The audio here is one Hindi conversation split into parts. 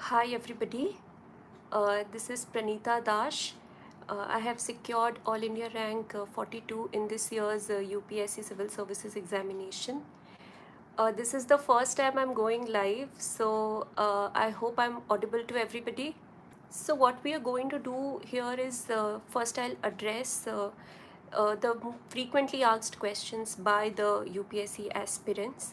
Hi everybody, this is Pranita Dash. I have secured All India rank 42 in this year's UPSC Civil Services examination. This is the first time I'm going live, so I hope I'm audible to everybody. So what we are going to do here is first I'll address the frequently asked questions by the UPSC aspirants,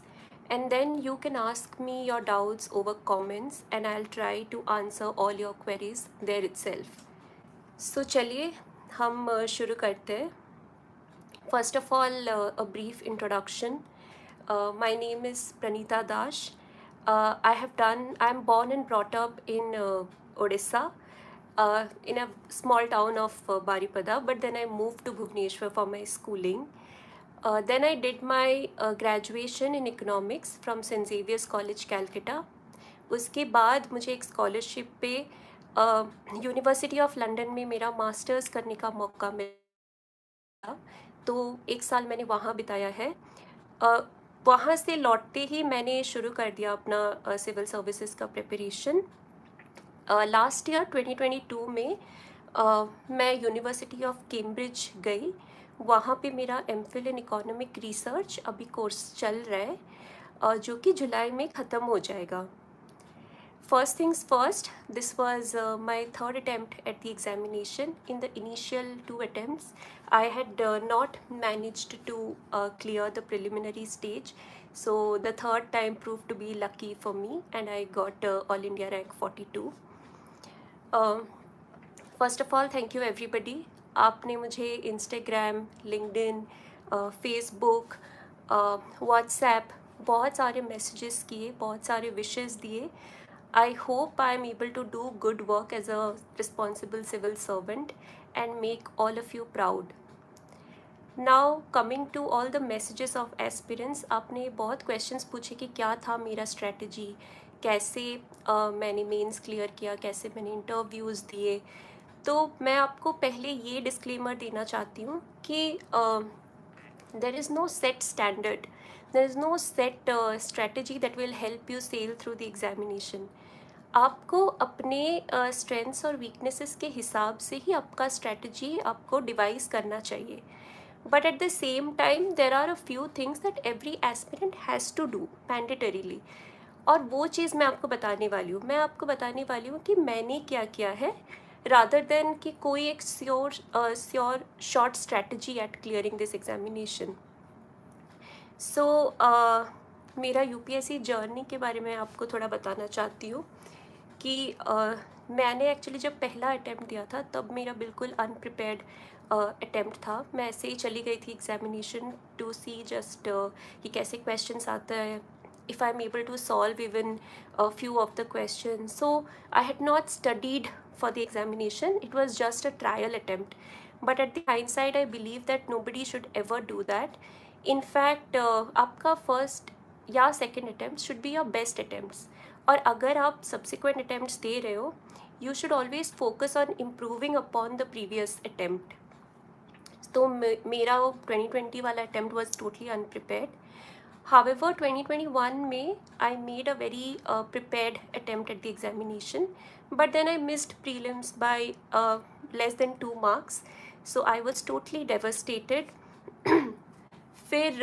and then you can ask me your doubts over comments and I'll try to answer all your queries there itself. So चलिए हम शुरू करते हैं. First of all, a brief introduction. My name is Pranita Dash. I'm born and brought up in Odisha, in a small town of Baripada, but then I moved to Bhubaneswar for my schooling. Then I did my graduation in economics from St. Xavier's College, Calcutta. उसके बाद मुझे एक स्कॉलरशिप पे यूनिवर्सिटी ऑफ लंदन में मेरा मास्टर्स करने का मौका मिला, तो 1 साल मैंने वहाँ बिताया है. वहाँ से लौटते ही मैंने शुरू कर दिया अपना सिविल सर्विसेज का प्रिपरेशन. लास्ट ईयर 2022 में मैं यूनिवर्सिटी ऑफ कैम्ब्रिज गई. वहाँ पे मेरा एमफिल इन इकोनॉमिक रिसर्च अभी कोर्स चल रहा है, जो कि जुलाई में ख़त्म हो जाएगा. First things first, this was my third attempt at the examination. In the initial 2 attempts, I had not managed to clear the preliminary stage. So the third time proved to be lucky for me and I got All India rank 42. First of all, thank you everybody. आपने मुझे Instagram, LinkedIn, Facebook, WhatsApp बहुत सारे messages किए, बहुत सारे wishes दिए. I hope I am able to do good work as a responsible civil servant and make all of you proud. Now coming to all the messages of aspirants, आपने बहुत questions पूछे कि क्या था मेरा strategy, कैसे मैंने मेंस क्लियर किया, कैसे मैंने इंटरव्यूज़ दिए. तो मैं आपको पहले ये डिस्क्लेमर देना चाहती हूँ कि there is no set standard, there is no set strategy that will help you sail through the examination. आपको अपने स्ट्रेंथ्स और वीकनेसेस के हिसाब से ही आपका स्ट्रेटजी आपको डिवाइस करना चाहिए. But at the same time there are a few things that every aspirant has to do mandatorily, और वो चीज़ मैं आपको बताने वाली हूँ. मैं आपको बताने वाली हूँ कि मैंने क्या किया है, रादर देन कि कोई एक sure short strategy at clearing this examination. So मेरा यूपीएससी जर्नी के बारे में आपको थोड़ा बताना चाहती हूँ कि मैंने एक्चुअली जब पहला अटैम्प्ट दिया था तब मेरा बिल्कुल अनप्रिपेयर्ड अटैम्प्ट था. मैं ऐसे ही चली गई थी एग्जामिनेशन टू सी जस्ट कि कैसे क्वेश्चंस आता है, if I'm able to solve even a few of the questions. So I had not studied for the examination. It was just a trial attempt. But at the hindsight, I believe that nobody should ever do that. In fact, आपका first या second attempt should be your best attempts. और अगर आप subsequent attempts दे रहे हो, you should always focus on improving upon the previous attempt. तो मेरा 2020 वाला attempt was totally unprepared. However, 2021 में I made a very prepared attempt at the examination, but then I missed prelims by less than 2 marks. So I was totally devastated. फिर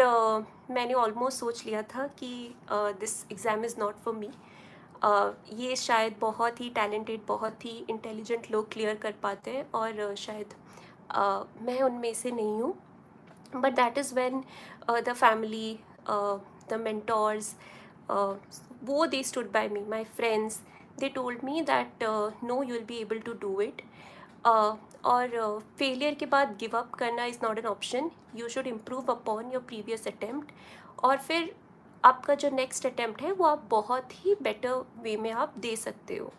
मैंने ऑलमोस्ट सोच लिया था कि this exam is not for me. ये शायद बहुत ही टैलेंटेड, बहुत ही इंटेलिजेंट लोग क्लियर कर पाते हैं और शायद मैं उनमें से नहीं हूँ. But that is when the family, the mentors, they stood by me, my friends, they told me that no, you'll be able to do it. और फेलियर के बाद गिव अप करना is not an option. You should improve upon your previous attempt, और फिर आपका जो नेक्स्ट अटैम्प्ट है वो आप बहुत ही बेटर वे में आप दे सकते हो.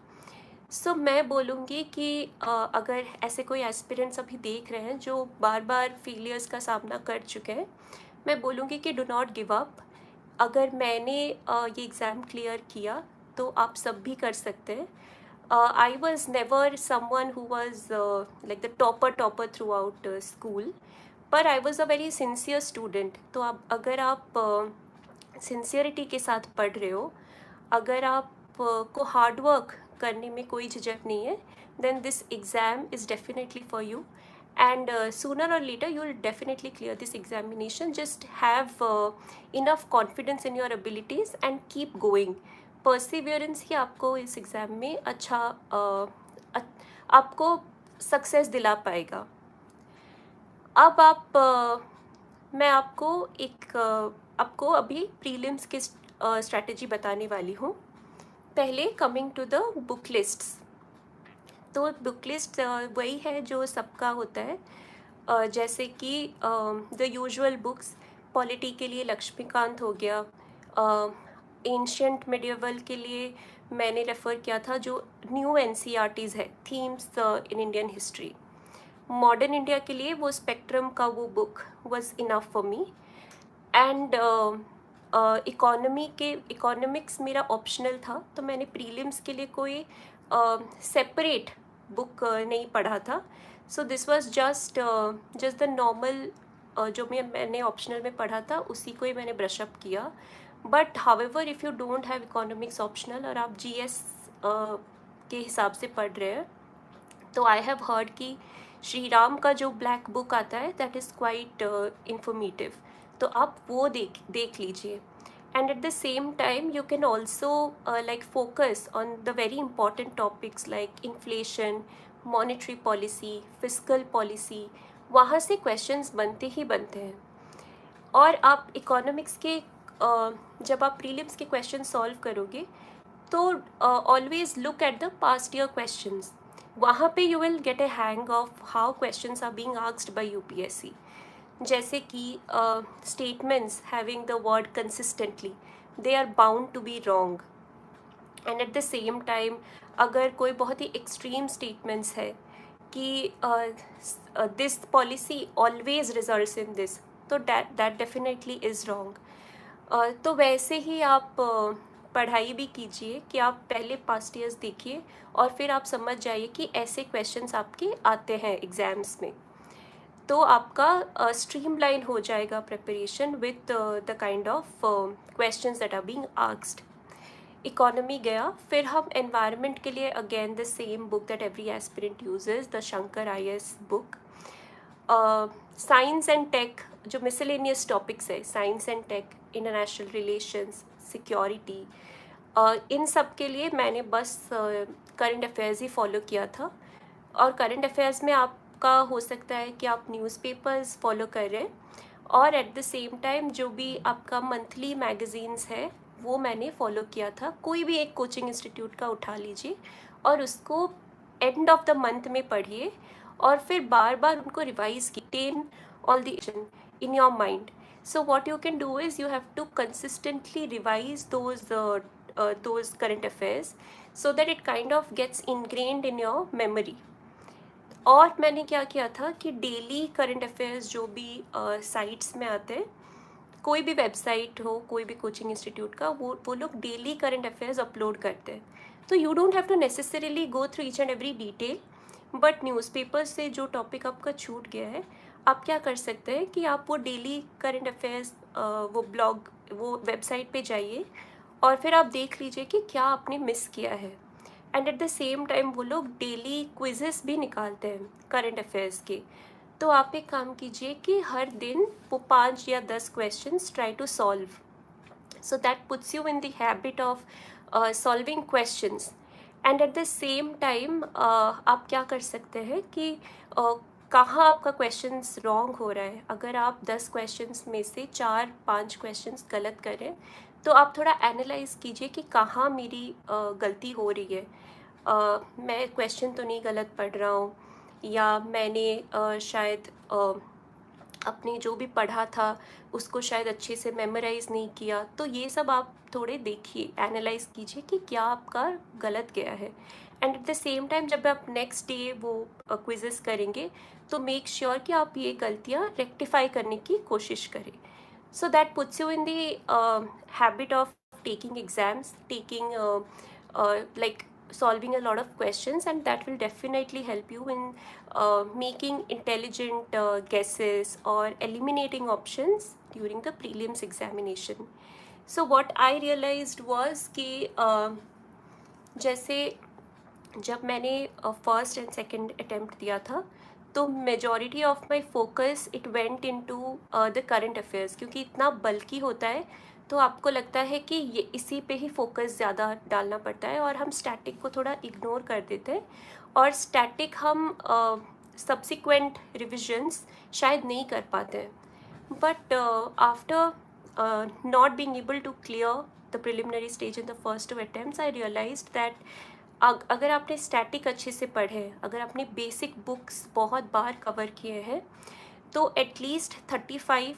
सो मैं बोलूँगी कि अगर ऐसे कोई एस्पिरेंट्स अभी देख रहे हैं जो बार बार फेलियर्स का सामना कर चुके हैं, मैं बोलूँगी कि डू नॉट गिव अप. अगर मैंने ये एग्ज़ाम क्लियर किया तो आप सब भी कर सकते हैं. I was never someone who was like the topper throughout school, पर I was a very sincere student. तो आप अगर आप सिंसियरिटी के साथ पढ़ रहे हो, अगर आप को हार्ड वर्क करने में कोई झिझक नहीं है, then this exam is definitely for you. And sooner or later you will definitely clear this examination. Just have enough confidence in your abilities and keep going. Perseverance ही आपको इस एग्ज़ाम में अच्छा आपको सक्सेस दिला पाएगा. अब मैं आपको अभी प्रीलिम्स की स्ट्रैटेजी बताने वाली हूँ. पहले coming to the book lists. तो बुक लिस्ट वही है जो सबका होता है. जैसे कि द यूजुअल बुक्स, पॉलिटी के लिए लक्ष्मीकांत हो गया. एंशियंट मेडिएवल के लिए मैंने रेफ़र किया था जो न्यू NCERTs है, themes in Indian history. Modern India के लिए वो स्पेक्ट्रम का वो book was enough for me. And economics मेरा ऑप्शनल था, तो मैंने प्रीलिम्स के लिए कोई सेपरेट बुक नहीं पढ़ा था. So this was just the normal जो मैंने ऑप्शनल में पढ़ा था उसी को ही मैंने ब्रशअप किया. But however if you don't have economics optional और आप GS के हिसाब से पढ़ रहे हैं, तो आई हैव हर्ड कि श्री राम का जो ब्लैक बुक आता है दैट इज़ क्वाइट इंफॉर्मेटिव, तो आप वो देख लीजिए. And at the same time you can also like focus on the very important topics like inflation, monetary policy, fiscal policy. वहाँ से questions बनते ही बनते हैं. और आप इकोनॉमिक्स के जब आप प्रीलिम्स के questions solve करोगे तो always look at the past year questions. वहाँ पे you will get a hang of how questions are being asked by UPSC. जैसे कि statements having the word consistently, they are bound to be wrong. And at the same time अगर कोई बहुत ही extreme statements है कि this policy always results in this, तो that definitely is wrong. तो वैसे ही आप पढ़ाई भी कीजिए कि आप पहले पास्ट ईयर्स देखिए और फिर आप समझ जाइए कि ऐसे क्वेश्चंस आपके आते हैं एग्ज़ाम्स में. तो आपका स्ट्रीमलाइन हो जाएगा preparation with the kind of questions that are being asked. Economy गया. फिर हम एनवायरनमेंट के लिए again the same book that every aspirant uses, the Shankar IAS book. Science and tech जो मिसलेनियस टॉपिक्स है, science and tech, international relations, security, इन सब के लिए मैंने बस करंट अफेयर्स ही फॉलो किया था. और करंट अफेयर्स में आपका हो सकता है कि आप न्यूज़पेपर्स फॉलो कर रहे हैं और एट द सेम टाइम जो भी आपका मंथली मैगज़ीन्स है वो मैंने फॉलो किया था. कोई भी एक कोचिंग इंस्टीट्यूट का उठा लीजिए और उसको एंड ऑफ द मंथ में पढ़िए और फिर बार बार उनको रिवाइज कीजिए all the in your mind. So what you can do is you have to consistently revise those current affairs so that it kind of gets ingrained in your memory. और मैंने क्या किया था कि डेली करंट अफेयर्स जो भी साइट्स में आते हैं, कोई भी वेबसाइट हो, कोई भी कोचिंग इंस्टीट्यूट का, वो लोग डेली करंट अफेयर्स अपलोड करते हैं. तो you don't have to necessarily go through each and every detail, but newspaper से जो टॉपिक आपका छूट गया है, आप क्या कर सकते हैं कि आप वो डेली करंट अफेयर्स वो ब्लॉग, वो वेबसाइट पे जाइए और फिर आप देख लीजिए कि क्या आपने मिस किया है. And at the same time वो लोग डेली क्विजेस भी निकालते हैं करंट अफेयर्स के. तो आप एक काम कीजिए कि हर दिन वो 5 या 10 questions try to solve. So that puts you in the habit of solving questions. And at the same time आप क्या कर सकते हैं कि कहाँ आपका क्वेश्चंस रॉन्ग हो रहा है. अगर आप 10 क्वेश्चंस में से 4-5 क्वेश्चंस गलत करें तो आप थोड़ा एनालाइज कीजिए कि कहाँ मेरी गलती हो रही है. मैं क्वेश्चन तो नहीं गलत पढ़ रहा हूँ, या मैंने शायद अपने जो भी पढ़ा था उसको शायद अच्छे से मेमोराइज़ नहीं किया. तो ये सब आप थोड़े देखिए, एनालाइज कीजिए कि क्या आपका गलत गया है. And at the same time जब आप नेक्स्ट डे वो क्विजेस करेंगे तो मेक श्योर कि आप ये गलतियाँ रेक्टिफाई करने की कोशिश करें. सो that puts you in the habit of taking exams, taking like solving a lot of questions, and that will definitely help you in making intelligent guesses or eliminating options during the prelims examination. So what I realized was कि जैसे जब मैंने फर्स्ट एंड सेकंड अटेम्प्ट दिया था तो majority of my focus it went into the current affairs, क्योंकि इतना बल्कि होता है तो आपको लगता है कि ये इसी पे ही फोकस ज़्यादा डालना पड़ता है और हम स्टैटिक को थोड़ा इग्नोर कर देते हैं, और स्टैटिक हम सब्सिक्वेंट रिविजन्स शायद नहीं कर पाते हैं. But after not being able to clear the preliminary stage in the first 2 attempts, I realized that अगर आपने स्टैटिक अच्छे से पढ़े, अगर आपने बेसिक बुक्स बहुत बार कवर किए हैं, तो at least 35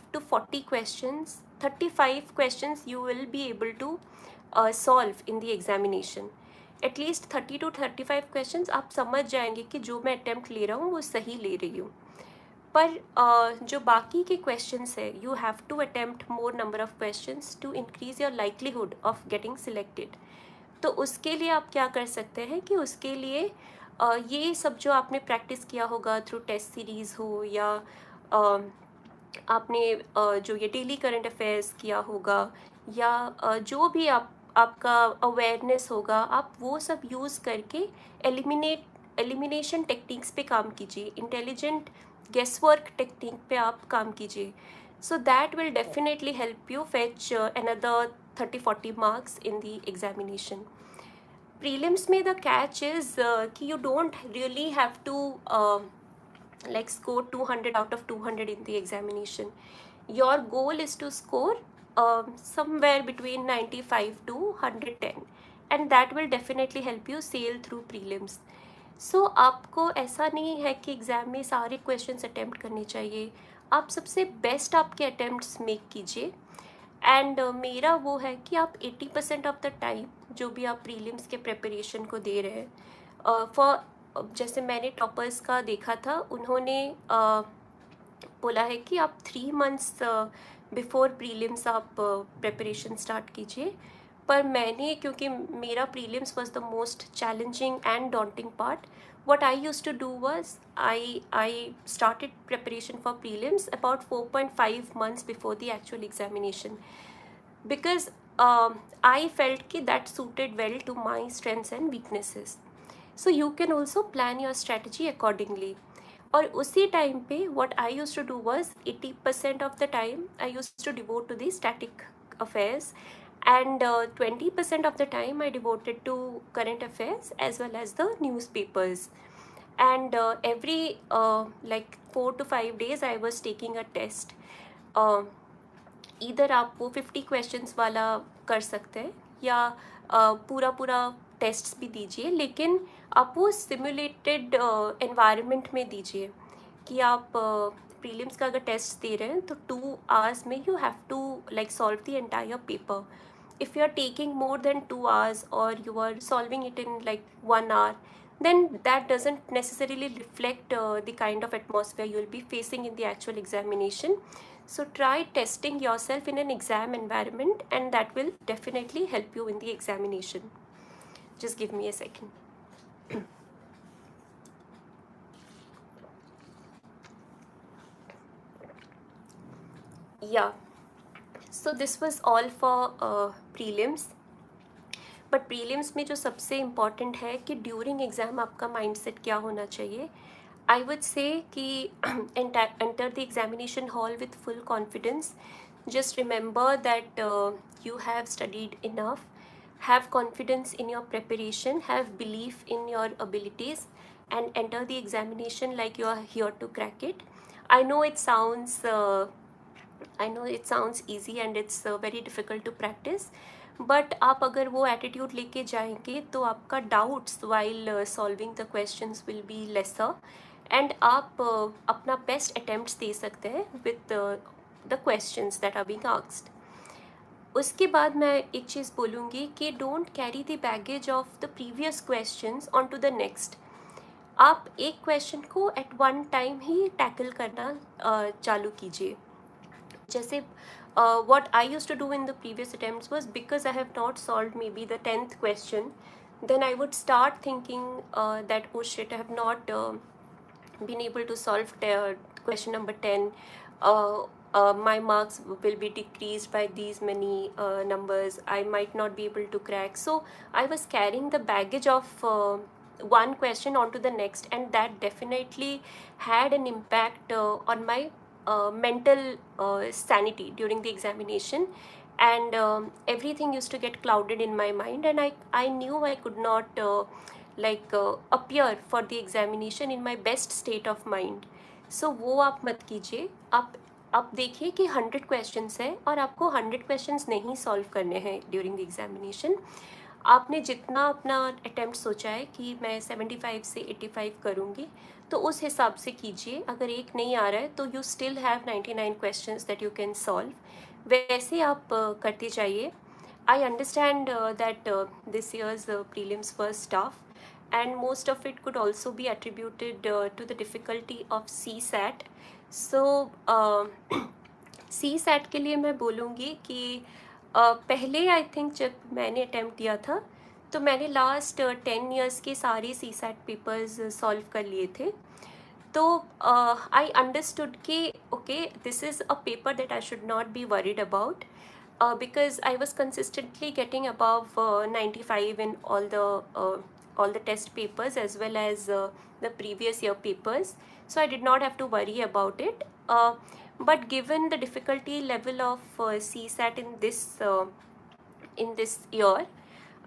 questions you will be able to solve in the examination. At least 30 to 35 questions आप समझ जाएंगे कि जो मैं अटैम्प्ट ले रहा हूँ वो सही ले रही हूँ. पर जो बाकी के क्वेश्चंस है, you have to attempt more number of questions to increase your likelihood of getting selected. तो उसके लिए आप क्या कर सकते हैं कि उसके लिए ये सब जो आपने प्रैक्टिस किया होगा थ्रू टेस्ट सीरीज़ हो या आपने जो ये डेली करंट अफेयर्स किया होगा या जो भी आपका अवेयरनेस होगा, आप वो सब यूज़ करके एलिमिनेशन टेक्निक्स पे काम कीजिए, इंटेलिजेंट गेस वर्क टेक्निक पे आप काम कीजिए. So that will definitely help you fetch another 30-40 marks in the examination. Prelims में द कैच इज़ कि you don't really have to like score 200 out of 200 in the examination. Your goal is to score somewhere between 95 to 110, and that will definitely help you sail through prelims. So आपको ऐसा नहीं है कि एग्ज़ाम में सारे क्वेश्चंस अटेम्प्ट करने चाहिए, आप सबसे बेस्ट आपके अटेम्प्ट्स मेक कीजिए. एंड मेरा वो है कि आप 80% ऑफ द टाइम जो भी आप प्रीलिम्स के प्रिपरेशन को दे रहे हैं, फॉर जैसे मैंने टॉपर्स का देखा था, उन्होंने बोला है कि आप 3 months बिफोर प्रीलिम्स आप प्रिपरेशन स्टार्ट कीजिए. पर मैंने, क्योंकि मेरा prelims was the most challenging and daunting part, what I used to do was I started preparation for prelims about 4.5 months before the actual examination, because I felt कि that suited well to my strengths and weaknesses. So you can also plan your strategy accordingly. और उसी टाइम पे what I used to do was 80% of the time I used to devote to the static affairs, and 20% of the time I devoted to current affairs as well as the newspapers. And every like 4 to 5 days I was taking a test. इधर आप वो 50 क्वेश्चंस वाला कर सकते हैं या पूरा टेस्ट्स भी दीजिए, लेकिन आप वो सिमुलेटेड एनवायरनमेंट में दीजिए कि आप प्रीलिम्स का अगर टेस्ट दे रहे हैं तो 2 hours में you have to like solve the entire paper. If you are taking more than 2 hours और you are solving it in like 1 hour, then that doesn't necessarily reflect the kind of atmosphere you will be facing in the actual examination. So try testing yourself in an exam environment, and that will definitely help you in the examination. Just give me a second. Yeah, so this was all for prelims. But prelims में जो सबसे इम्पॉर्टेंट है कि ड्यूरिंग एग्ज़ाम आपका माइंडसेट क्या होना चाहिए. आई वुड से कि enter the examination hall with full confidence. Just remember that you have studied enough, have confidence in your preparation, have belief in your abilities, and enter the examination like you are here to crack it. I know it sounds easy and it's very difficult to practice, but आप अगर वो attitude लेके जाएंगे तो आपका doubts while solving the questions will be lesser, and आप अपना best attempts दे सकते हैं with the questions that are being asked. उसके बाद मैं एक चीज़ बोलूँगी कि don't carry the baggage of the previous questions on to the next. आप एक क्वेश्चन को एट वन टाइम ही टैकल करना चालू कीजिए. जैसे what I used to do in the previous attempts was, because I have not solved maybe the 10th question, then I would start thinking that oh shit, I have not been able to solve question number 10. My marks will be decreased by these many numbers. I might not be able to crack. So I was carrying the baggage of one question onto the next, and that definitely had an impact on my mental sanity during the examination. And everything used to get clouded in my mind, and I knew I could not appear for the examination in my best state of mind. So वो आप मत कीजिए. आप देखिए कि 100 क्वेश्चंस है और आपको 100 क्वेश्चंस नहीं सॉल्व करने हैं ड्यूरिंग द एग्जामिनेशन. आपने जितना अपना अटेम्प्ट सोचा है कि मैं 75 से 85 करूँगी, तो उस हिसाब से कीजिए. अगर एक नहीं आ रहा है तो you still have 99 questions that you can solve. वैसे आप करते जाइए. I understand that this years prelims was tough, and most of it could also be attributed to the difficulty of CSAT. So CSAT के लिए मैं बोलूँगी कि पहले आई थिंक जब मैंने अटैम्प्ट दिया था तो मैंने लास्ट 10 years के सारे CSAT पेपर्स सॉल्व कर लिए थे. तो आई अंडरस्टूड कि okay, this is a paper that I should not be worried about, because I was consistently getting above 95 in all the test papers as well as the previous year papers, so I did not have to worry about it. But given the difficulty level of CSAT in this year,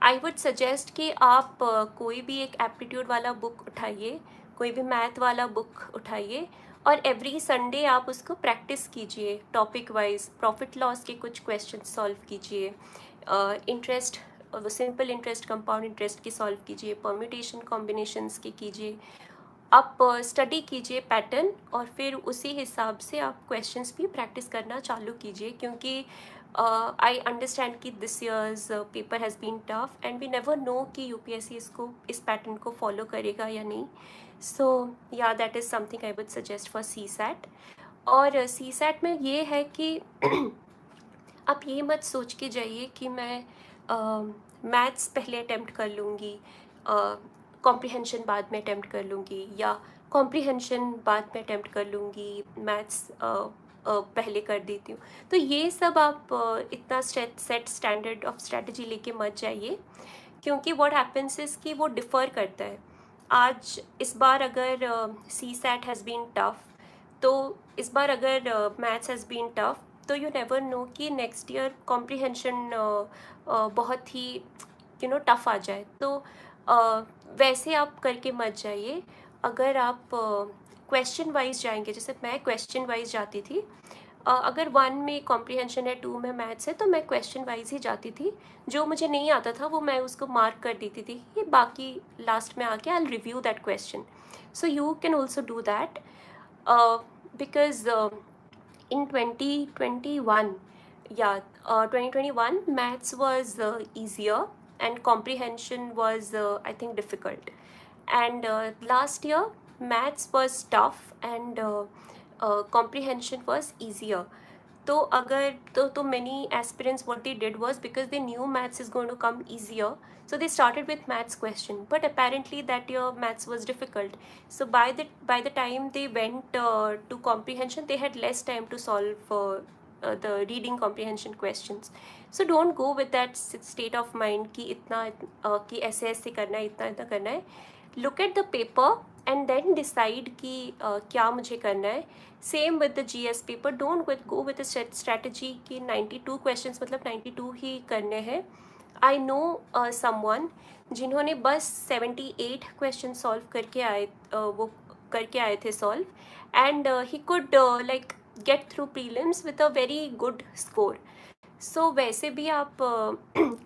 I would suggest कि आप कोई भी एक एप्टीट्यूड वाला बुक उठाइए, कोई भी मैथ वाला बुक उठाइए, और एवरी संडे आप उसको प्रैक्टिस कीजिए. टॉपिक वाइज प्रॉफिट लॉस के कुछ क्वेश्चन सॉल्व कीजिए, interest, simple interest, compound interest की सॉल्व कीजिए, परम्यूटेशन कॉम्बिनेशंस की कीजिए. आप स्टडी कीजिए पैटर्न, और फिर उसी हिसाब से आप क्वेश्चंस भी प्रैक्टिस करना चालू कीजिए. क्योंकि आई अंडरस्टैंड कि this year's paper has been tough, and we never know कि यूपीएससी इस पैटर्न को फॉलो करेगा या नहीं. सो या that is something I would suggest for CSAT. और CSAT में ये है कि आप ये मत सोच के जाइए कि मैं मैथ्स पहले अटैम्प्ट कर लूँगी, कॉम्प्रिहेंशन बाद में अटैम्प्ट कर लूँगी, या कॉम्प्रिहेंशन बाद में अटैम्प्ट कर लूँगी, मैथ्स पहले कर देती हूँ. तो ये सब आप इतना सेट स्टैंडर्ड ऑफ स्ट्रैटेजी लेके मत जाइए, क्योंकि व्हाट हैपेंस इज़ कि वो डिफ़र करता है. आज इस बार अगर CSAT हैज़ बीन टफ, तो इस बार अगर मैथ्स हैज़ बीन टफ, तो यू नेवर नो कि नेक्स्ट ईयर कॉम्प्रिहेंशन बहुत ही टफ आ जाए. तो वैसे आप करके मत जाइए. अगर आप क्वेश्चन वाइज जाएंगे, जैसे मैं क्वेश्चन वाइज जाती थी, अगर 1 में कॉम्प्रिहेंशन है, 2 में मैथ्स है, तो मैं क्वेश्चन वाइज ही जाती थी. जो मुझे नहीं आता था वो मैं उसको मार्क कर देती थी, ये बाकी लास्ट में आके I will review that question. So you can also do that, because in 2021, 2021 maths was easier and comprehension was I think difficult, and last year maths was tough and comprehension was easier. तो अगर तो many aspirants what they did was, because they knew maths is going to come easier, so they started with maths question, but apparently that year maths was difficult. So by the time they went to comprehension, they had less time to solve the reading comprehension questions. So don't go with that state of mind कि इतना कि ऐसे करना है, इतना करना है. Look at the paper and then decide कि क्या मुझे करना है. Same with the GS paper, don't go with the strategy कि 92 क्वेश्चंस मतलब 92 ही करने हैं. आई नो समवन जिन्होंने बस 78 क्वेश्चन सॉल्व करके आए थे solve, and he could like get through prelims with a very good score. So वैसे भी आप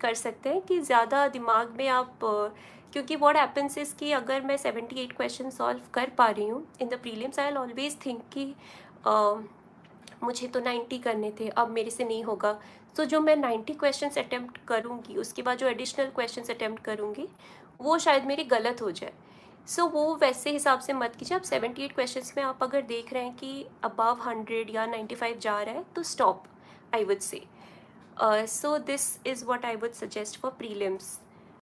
कर सकते हैं कि ज़्यादा दिमाग में आप क्योंकि व्हाट हैपेंस इज़ कि अगर मैं 78 क्वेश्चन सॉल्व कर पा रही हूँ in the prelims, I will always think कि मुझे तो 90 करने थे, अब मेरे से नहीं होगा. तो जो मैं 90 क्वेश्चंस अटैम्प्ट करूँगी, उसके बाद जो एडिशनल क्वेश्चंस अटैम्प्ट करूँगी वो शायद मेरी गलत हो जाए. सो वो वैसे हिसाब से मत कीजिए. आप 78 क्वेश्चंस में आप अगर देख रहे हैं कि अबव 100 या 95 जा रहा है, तो stop, I would say. So this is what I would suggest for prelims.